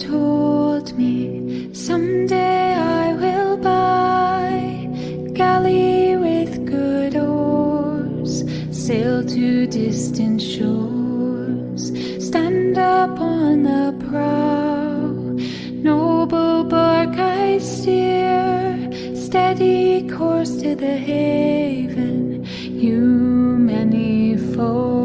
told me someday I will buy galley with good oars, sail to distant shores, stand up on the prow, noble bark I steer, steady course to the haven, you many foes